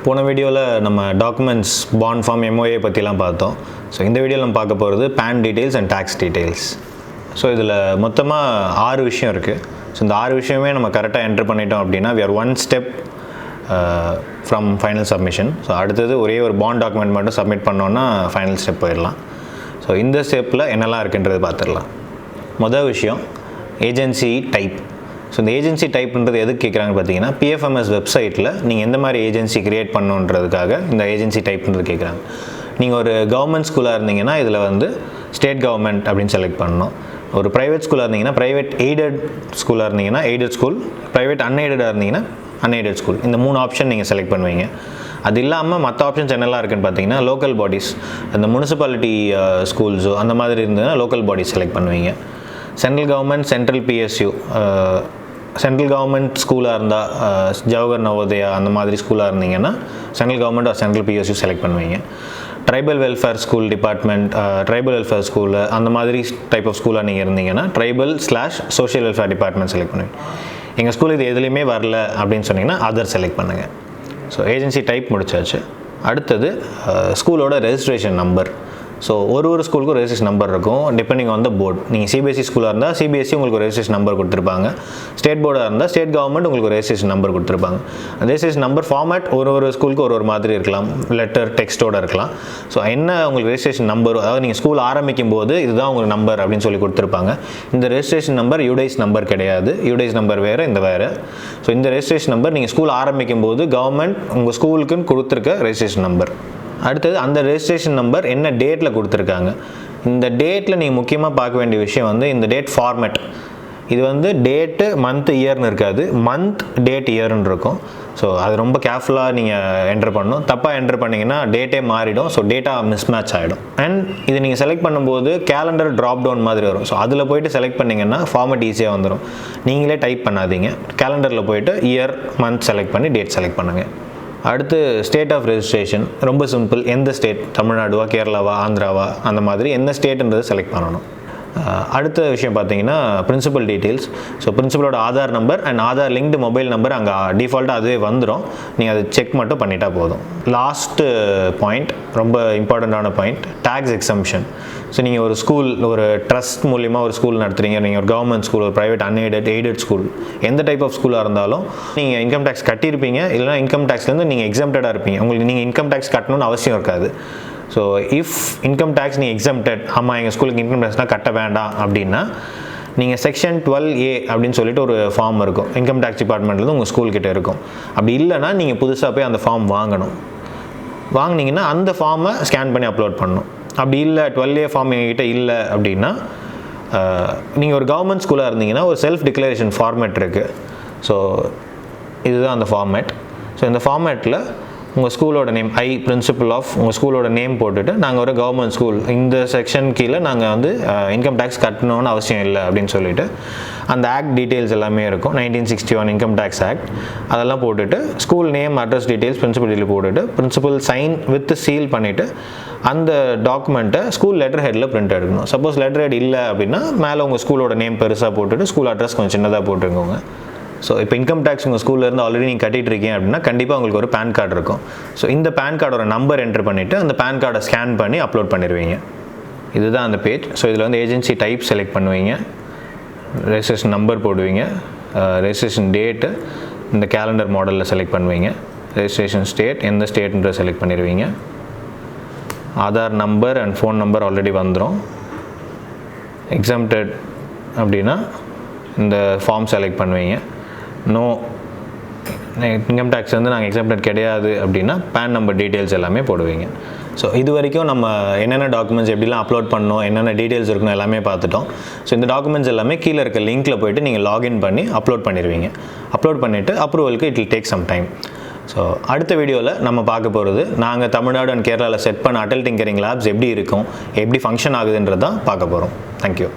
போன வீடியோவில் நம்ம டாக்குமெண்ட்ஸ் பாண்ட் ஃபார்ம் எம்ஓஏ பற்றிலாம் பார்த்தோம். ஸோ இந்த வீடியோவில் நம்ம பார்க்க போகிறது PAN details and tax details. So இதில் மொத்தமாக 6 விஷயம் இருக்குது. ஸோ இந்த 6 விஷயமே நம்ம கரெக்டாக என்டர் பண்ணிட்டோம் அப்படின்னா we are one step from final submission. So அடுத்தது ஒரே ஒரு பாண்ட் டாக்குமெண்ட் மட்டும் சப்மிட் பண்ணோன்னா ஃபைனல் ஸ்டெப் போயிடலாம். ஸோ இந்த ஸ்டெப்பில் என்னெல்லாம் இருக்குன்றது பார்த்துடலாம். மொதல் விஷயம் ஏஜென்சி டைப். ஸோ இந்த ஏஜென்சி டைப்ன்றது எதுக்கு கேட்குறாங்கன்னு பார்த்தீங்கன்னா பிஎஃப்எம்எஸ் வெப்சைட்டில் நீங்கள் எந்த மாதிரி ஏஜென்சி க்ரியேட் பண்ணணுன்றதுக்காக இந்த ஏஜென்சி டைப்ன்றது கேட்குறாங்க. நீங்கள் ஒரு கவர்மெண்ட் ஸ்கூலாக இருந்தீங்கன்னா இதில் வந்து ஸ்டேட் கவர்மெண்ட் அப்படின்னு செலக்ட் பண்ணணும். ஒரு ப்ரைவேட் ஸ்கூலாக இருந்தீங்கன்னா ப்ரைவேட் எய்டட் ஸ்கூலாக இருந்தீங்கன்னா எய்டட் ஸ்கூல், ப்ரைவேட் அன்எய்டடாக இருந்தீங்கன்னா அன்எய்டட் ஸ்கூல். இந்த 3 ஆப்ஷன் நீங்கள் செலக்ட் பண்ணுவீங்க. அது இல்லாமல் மற்ற ஆப்ஷன்ஸ் என்னெல்லாம் இருக்குன்னு பார்த்தீங்கன்னா லோக்கல் பாடிஸ், அந்த முனிசிபாலிட்டி ஸ்கூல்ஸோ அந்த மாதிரி இருந்ததுன்னா லோக்கல் பாடிஸ் செலக்ட் பண்ணுவீங்க. Central government, central PSU, central government ஸ்கூலாக இருந்தால் ஜவஹர் நவோதயா அந்த மாதிரி ஸ்கூலாக இருந்தீங்கன்னா central government or central PSU select பண்ணுவீங்க. Tribal welfare school department, tribal welfare school அந்த மாதிரி டைப் ஆஃப் ஸ்கூலாக நீங்கள் இருந்தீங்கன்னா ட்ரைபல்/சோஷியல் வெல்ஃபேர் டிபார்ட்மெண்ட் செலக்ட் பண்ணுவீங்க. எங்கள் ஸ்கூல் இது எதுலேயுமே வரல அப்படின்னு சொன்னீங்கன்னா அதர் செலக்ட் பண்ணுங்கள். ஸோ ஏஜென்சி டைப் முடிச்சாச்சு. அடுத்தது ஸ்கூலோட ரெஜிஸ்ட்ரேஷன் நம்பர். ஸோ ஒரு ஸ்கூலுக்கும் ரெஜிஸ்ட்ரேஷன் நம்பர் இருக்கும் டிபெண்டிங் ஆன் த போர்டு. நீங்கள் சிபிஎஸ்சி ஸ்கூலாக இருந்தால் சிபிஎஸ்சி உங்களுக்கு ரெஜிஸ்ட்ரேஷன் நம்பர் கொடுத்துருப்பாங்க. ஸ்டேட் போர்டாக இருந்தால் ஸ்டேட் கவர்மெண்ட் உங்களுக்கு ரெஜிஸ்ட்ரேஷன் நம்பர் கொடுத்துருப்பாங்க. அந்த ரெஜிஸ்ட்ரேஷன் நம்பர் ஃபார்மேட் ஒரு ஸ்கூலுக்கு ஒரு மாதிரி இருக்கலாம், லெட்டர் டெக்ஸ்ட்டோடு இருக்கலாம். ஸோ என்ன உங்களுக்கு ரெஜிஸ்ட்ரேஷன் நம்பர், அதாவது நீங்கள் ஸ்கூல் ஆரம்பிக்கும் போது இதுதான் உங்களுக்கு நம்பர் அப்படின்னு சொல்லி கொடுத்துருப்பாங்க. இந்த ரெஜிஸ்ட்ரேஷன் நம்பர் யூடைஸ் நம்பர் கிடையாது. யூடைஸ் நம்பர் வேறு, இந்த வேறு. ஸோ இந்த ரெஜிஸ்ட்ரேஷன் நம்பர் நீங்கள் ஸ்கூல் ஆரம்பிக்கும் போது கவர்மெண்ட் உங்கள் ஸ்கூலுக்குன்னு கொடுத்துருக்க ரெஜிஸ்ட்ரேஷன் நம்பர். அடுத்தது அந்த ரெஜிஸ்ட்ரேஷன் நம்பர் என்ன டேட்டில் கொடுத்துருக்காங்க. இந்த டேட்டில் நீங்கள் முக்கியமாக பார்க்க வேண்டிய விஷயம் வந்து இந்த டேட் ஃபார்மேட். இது வந்து டேட்டு மந்த் இயர்னு இருக்காது, மந்த் டேட் இயர்னு இருக்கும். ஸோ அது ரொம்ப கேர்ஃபுல்லாக நீங்கள் என்டர் பண்ணணும். தப்பாக என்டர் பண்ணிங்கன்னா டேட்டே மாறிடும். ஸோ டேட்டா மிஸ்மேட்ச் ஆகிடும். அண்ட் இது நீங்கள் செலக்ட் பண்ணும்போது கேலண்டர் ட்ராப் டவுன் மாதிரி வரும். ஸோ அதில் போய்ட்டு செலக்ட் பண்ணிங்கன்னா ஃபார்மேட் ஈஸியாக வந்துடும். நீங்களே டைப் பண்ணாதீங்க. கேலண்டரில் போய்ட்டு இயர் மந்த் செலக்ட் பண்ணி டேட் செலக்ட் பண்ணுங்கள். அடுத்து ஸ்டேட் ஆஃப் ரெஜிஸ்ட்ரேஷன். ரொம்ப சிம்பிள். எந்த ஸ்டேட், தமிழ்நாடுவா, கேரளாவா, ஆந்திராவா, அந்த மாதிரி எந்த ஸ்டேட்டுன்றது செலக்ட் பண்ணணும். அடுத்த விஷயம் பார்த்தீங்கன்னா பிரின்சிபல் டீட்டெயில்ஸ். ஸோ பிரின்சிபலோட Aadhaar number and Aadhaar linked mobile number அங்கே டிஃபால்ட்டாக அதுவே வந்துடும். நீங்கள் அதை செக் மட்டும் பண்ணிட்டா போதும். லாஸ்ட்டு பாயிண்ட், ரொம்ப இம்பார்ட்டண்ட்டான பாயிண்ட், டேக்ஸ் எக்ஸம்ஷன். ஸோ நீங்கள் ஒரு ஸ்கூல், ஒரு ட்ரஸ்ட் மூலிமா ஒரு ஸ்கூல் நடத்துகிறீங்க, நீங்கள் ஒரு கவர்மெண்ட் ஸ்கூல், ஒரு ப்ரைவேட் அன்எய்டட், எய்டட் ஸ்கூல், எந்த டைப் ஆஃப் ஸ்கூலாக இருந்தாலும் நீங்கள் இன்கம் டேக்ஸ் கட்டியிருப்பீங்க. இல்லைனா இன்கம் டேக்ஸ்லேருந்து நீங்கள் எக்ஸம்ப்டடாக இருப்பீங்க. உங்களுக்கு நீங்கள் இன்கம் டேக்ஸ் கட்டணும்னு அவசியம் இருக்காது. ஸோ இஃப் இன்கம் டேக்ஸ் நீங்கள் எக்ஸம்ப்டட், ஆமாம் எங்கள் ஸ்கூலுக்கு இன்கம் டேக்ஸ்னால் கட்ட வேண்டாம் அப்படின்னா நீங்கள் செக்ஷன் 12A அப்படின்னு சொல்லிட்டு ஒரு ஃபார்ம் இருக்கும், இன்கம் டேக்ஸ் டிபார்ட்மெண்ட்லேருந்து உங்கள் ஸ்கூல்கிட்ட இருக்கும். அப்படி இல்லைனா நீங்கள் புதுசாக போய் அந்த ஃபார்ம் வாங்கணும். வாங்கினீங்கன்னா அந்த ஃபார்மை ஸ்கேன் பண்ணி அப்லோட் பண்ணணும். அப்படி இல்லை 12A ஃபார்ம் எங்ககிட்ட இல்லை அப்படின்னா நீங்கள் ஒரு கவர்மெண்ட் ஸ்கூலாக இருந்தீங்கன்னா ஒரு செல்ஃப் டிக்ளரேஷன் ஃபார்மேட் இருக்குது. ஸோ இதுதான் அந்த ஃபார்மேட். ஸோ இந்த ஃபார்மேட்டில் உங்கள் ஸ்கூலோட நேம், பிரின்சிபல் ஆஃப் உங்கள் ஸ்கூலோட நேம் போட்டுட்டு நாங்கள் ஒரு கவர்மெண்ட் ஸ்கூல், இந்த செக்ஷன் கீழே நாங்கள் வந்து இன்கம் டேக்ஸ் கட்டணும்னு அவசியம் இல்லை அப்படின்னு சொல்லிட்டு அந்த ஆக்ட் டீட்டெயில்ஸ் எல்லாமே இருக்கும். 1961 இன்கம் டேக்ஸ் ஆக்ட் அதெல்லாம் போட்டுட்டு school name, address details, principal detail போட்டுட்டு பிரின்சிபல் சைன் வித் சீல் பண்ணிவிட்டு அந்த டாக்குமெண்ட்டை ஸ்கூல் லெட்டர் ஹெட்டில் பிரிண்ட் எடுக்கணும். சப்போஸ் லெட்டர் ஹெட் இல்லை அப்படின்னா மேலே உங்கள் ஸ்கூலோட நேம் பெருசாக போட்டுட்டு ஸ்கூல் அட்ரஸ் கொஞ்சம் சின்னதாக போட்டுருக்கோங்க. ஸோ இப்போ இன்கம் டேக்ஸ் உங்கள் ஸ்கூல்லேருந்து ஆல்ரெடி நீங்கள் கட்டிகிட்டு இருக்கீங்க அப்படின்னா கண்டிப்பாக உங்களுக்கு ஒரு பேன் கார்டு இருக்கும். ஸோ இந்த பேன் கார்டோட நம்பர் என்ட்ரு பண்ணிவிட்டு அந்த பேன் கார்டை ஸ்கேன் பண்ணி அப்லோட் பண்ணிடுவீங்க. இதுதான் அந்த பேஜ். ஸோ இதில் வந்து ஏஜென்சி டைப் செலக்ட் பண்ணுவீங்க, ரெஜிஸ்ட்ரேஷன் நம்பர் போடுவீங்க, ரெஜிஸ்ட்ரேஷன் டேட்டு இந்த கேலண்டர் மாடலில் செலக்ட் பண்ணுவீங்க, ரெஜிஸ்ட்ரேஷன் ஸ்டேட் எந்த ஸ்டேட்ன்ற செலக்ட் பண்ணிடுவீங்க, Aadhaar number and phone number already வந்துடும். எக்ஸம்ப்டட் அப்படின்னா இந்த ஃபார்ம் செலக்ட் பண்ணுவீங்க. நோ இன்கம் டேக்ஸ் வந்து நாங்கள் எக்ஸம்ப்டட் கிடையாது அப்படின்னா பேன் நம்பர் டீட்டெயில்ஸ் எல்லாமே போடுவீங்க. ஸோ இது வரைக்கும் நம்ம என்னென்ன டாக்குமெண்ட்ஸ் எப்படிலாம் அப்லோட் பண்ணணும், என்னென்ன டீட்டெயில்ஸ் இருக்கணும் எல்லாமே பார்த்துட்டோம். ஸோ இந்த டாக்குமெண்ட்ஸ் எல்லாமே கீழே இருக்க லிங்க்கில் போய்ட்டு நீங்கள் லாகின் பண்ணி அப்லோட் பண்ணிடுவீங்க. அப்லோட் பண்ணிவிட்டு அப்ரூவலுக்கு it will take some time. So அடுத்த வீடியோவில் நம்ம பார்க்க போகிறது நாங்கள் தமிழ்நாடு அண்ட் கேரளாவில் செட் பண்ண அட்டல் டிங்கரிங் லேப்ஸ் எப்படி இருக்கும், எப்படி ஃபங்க்ஷன் ஆகுதுன்றது தான் பார்க்க போகிறோம். தேங்க்யூ.